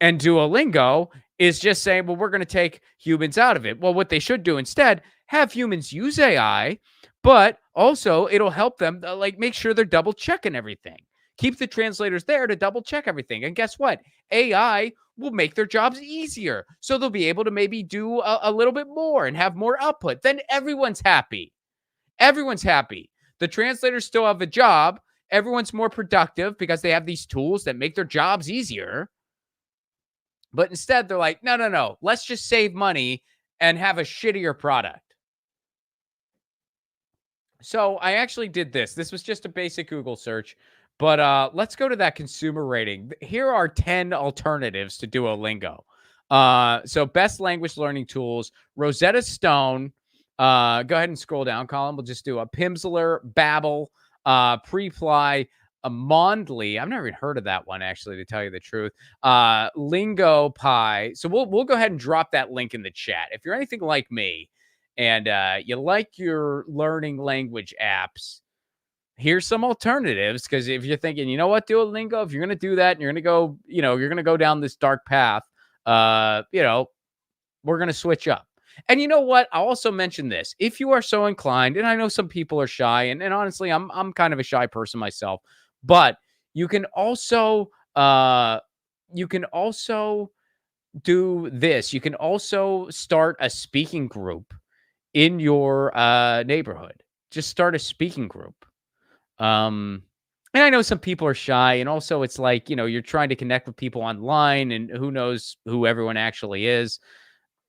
And Duolingo is just saying, well, we're going to take humans out of it. Well, what they should do instead, have humans use AI, but also it'll help them like make sure they're double checking everything. Keep the translators there to double check everything. And guess what? AI will make their jobs easier. So they'll be able to maybe do a little bit more and have more output. Then everyone's happy. Everyone's happy. The translators still have a job. Everyone's more productive because they have these tools that make their jobs easier. But instead, they're like, no. Let's just save money and have a shittier product. So I actually did this. This was just a basic Google search. But let's go to that consumer rating. Here are 10 alternatives to Duolingo. So best language learning tools, Rosetta Stone. Go ahead and scroll down, Colin. We'll just do a Pimsleur, Babbel, Preply, a Mondly. I've never even heard of that one, actually, to tell you the truth. Lingo Pi. So we'll go ahead and drop that link in the chat. If you're anything like me and you like your learning language apps, here's some alternatives. Because if you're thinking, you know what, Duolingo, if you're going to do that and you're going to go, you're going to go down this dark path, we're going to switch up. And you know what? I'll also mention this. If you are so inclined, and I know some people are shy, and honestly, I'm kind of a shy person myself, but you can also do this. You can also start a speaking group in your neighborhood. Just start a speaking group. And I know some people are shy, and also it's like, you're trying to connect with people online, and who knows who everyone actually is.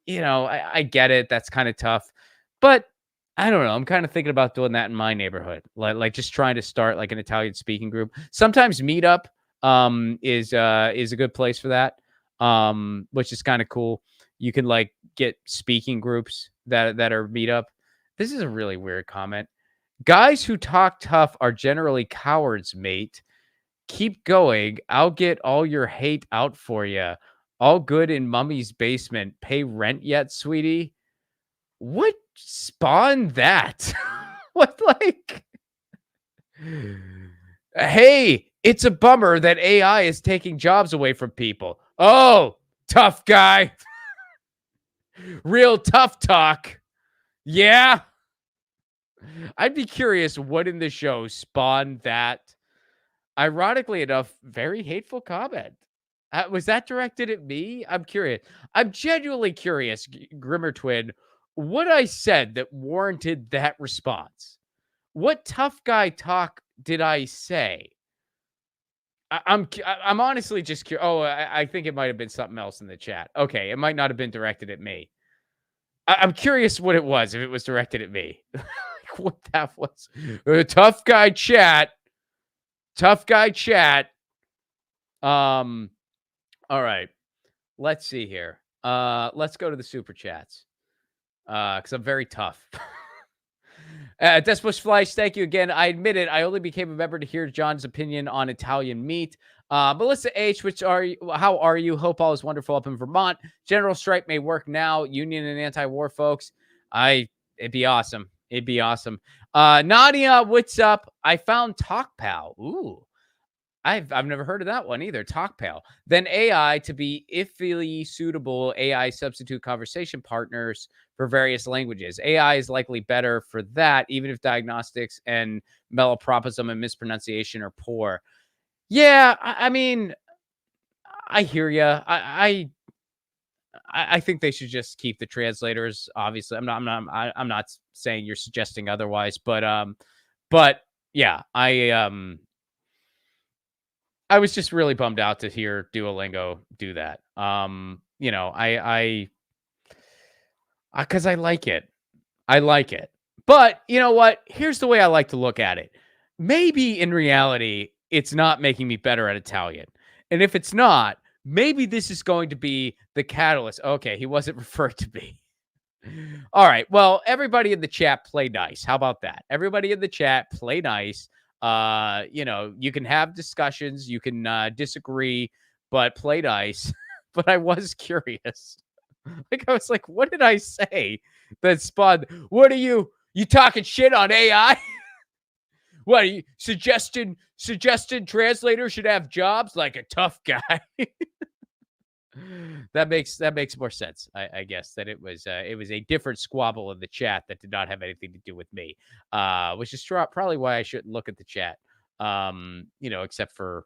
I get it. That's kind of tough, but I don't know. I'm kind of thinking about doing that in my neighborhood, like just trying to start like an Italian speaking group. Sometimes Meetup is a good place for that, which is kind of cool. You can like get speaking groups that are Meetup. This is a really weird comment. Guys who talk tough are generally cowards, mate. Keep going. I'll get all your hate out for you. All good in Mummy's basement. Pay rent yet, sweetie? What spawned that? What, like? Hey, it's a bummer that AI is taking jobs away from people. Oh, tough guy. Real tough talk. Yeah. I'd be curious what in the show spawned that, ironically enough, very hateful comment. Was that directed at me? I'm curious. I'm genuinely curious, Grimmer Twin, what I said that warranted that response. What tough guy talk did I say? I'm honestly just curious. Oh, I think it might have been something else in the chat. Okay, it might not have been directed at me. I'm curious what it was, if it was directed at me. What that was. Tough guy chat. Tough guy chat. All right, let's see here. Let's go to the super chats because I'm very tough. Despush Fleisch, thank you again. I admit it, I only became a member to hear John's opinion on Italian meat. Melissa H, how are you? Hope all is wonderful up in Vermont. General strike may work now. Union and anti-war folks. It'd be awesome. It'd be awesome. Nadia, what's up? I found TalkPal. Ooh. I've never heard of that one either. TalkPal. Then AI to be iffily suitable AI substitute conversation partners for various languages. AI is likely better for that, even if diagnostics and malapropism and mispronunciation are poor. Yeah, I mean, I hear you. I think they should just keep the translators. Obviously, I'm not saying you're suggesting otherwise, but yeah, I was just really bummed out to hear Duolingo do that. Because I like it. I like it. But you know what? Here's the way I like to look at it. Maybe in reality, it's not making me better at Italian. And if it's not, maybe this is going to be the catalyst. Okay, he wasn't referred to me. All right. Well, everybody in the chat, play nice. How about that? Everybody in the chat, play nice. You can have discussions, you can disagree, but play nice. But I was curious. Like, I was like, what did I say that spawned? What are you talking shit on AI? What are you suggesting translators should have jobs like a tough guy? That makes more sense. I guess that it was a different squabble in the chat that did not have anything to do with me, which is probably why I shouldn't look at the chat, except for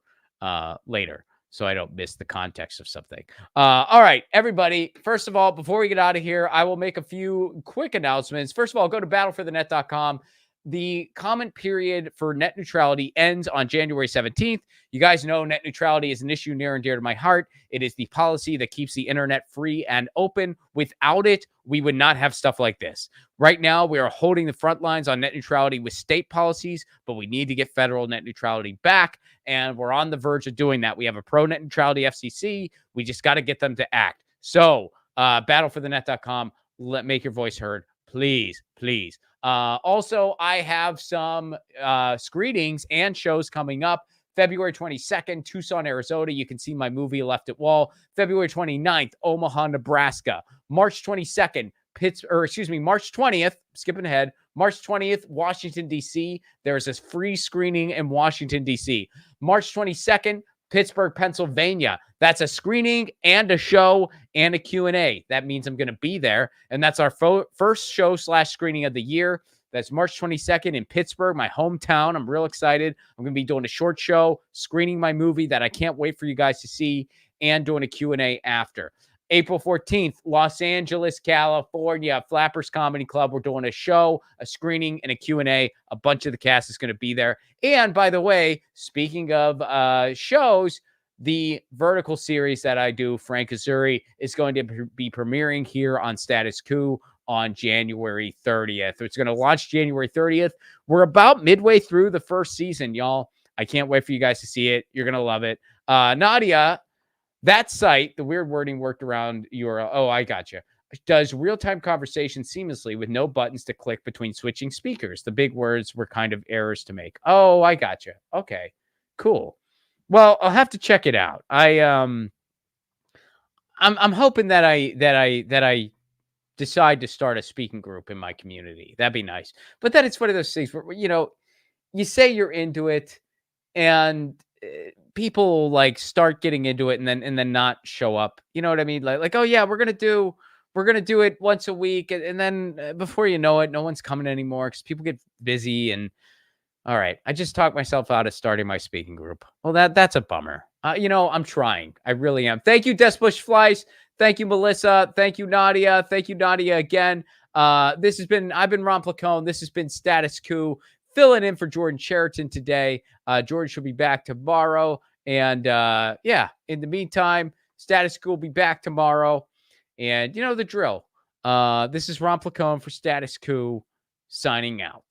later, so I don't miss the context of something. All right, everybody. First of all, before we get out of here, I will make a few quick announcements. First of all, go to battleforthenet.com. The comment period for net neutrality ends on January 17th. You guys know net neutrality is an issue near and dear to my heart. It is the policy that keeps the internet free and open. Without it, we would not have stuff like this. Right now, we are holding the front lines on net neutrality with state policies, but we need to get federal net neutrality back, and we're on the verge of doing that. We have a pro-net neutrality FCC. We just got to get them to act. So, battleforthenet.com, make your voice heard. Please, please. Also, I have some screenings and shows coming up. February 22nd, Tucson, Arizona. You can see my movie Left at Wall. February 29th, Omaha, Nebraska. March 22nd, March 20th, skipping ahead. March 20th, Washington, D.C. There's a free screening in Washington, D.C. March 22nd, Pittsburgh, Pennsylvania. That's a screening and a show and a Q&A. That means I'm going to be there. And that's our first show / screening of the year. That's March 22nd in Pittsburgh, my hometown. I'm real excited. I'm going to be doing a short show, screening my movie that I can't wait for you guys to see, and doing a Q&A after. April 14th, Los Angeles, California, Flappers Comedy Club. We're doing a show, a screening, and a Q&A. A bunch of the cast is going to be there. And by the way, speaking of shows, the vertical series that I do, Frank Azuri, is going to be premiering here on Status Coup on January 30th. It's going to launch January 30th. We're about midway through the first season, y'all. I can't wait for you guys to see it. You're going to love it. Nadia, that site, the weird wording worked around URL. Oh, I got you. Does real-time conversation seamlessly with no buttons to click between switching speakers. The big words were kind of errors to make. Oh, I got you. Okay, cool. Well, I'll have to check it out. I'm hoping that I decide to start a speaking group in my community. That'd be nice. But then it's one of those things where, you say you're into it, and people like start getting into it and then not show up. You know what I mean? Like, oh yeah, we're gonna do it once a week, and then before you know it, no one's coming anymore because people get busy. And all right, I just talked myself out of starting my speaking group. Well, that's a bummer. I'm trying. I really am. Thank you, Des Bush Flies. Thank you, Melissa. Thank you, Nadia. Thank you, Nadia, again. I've been Ron Placone. This has been Status Coup, filling in for Jordan Cheriton today. Jordan should be back tomorrow. And in the meantime, Status Coup will be back tomorrow. And you know the drill. This is Ron Placone for Status Coup, signing out.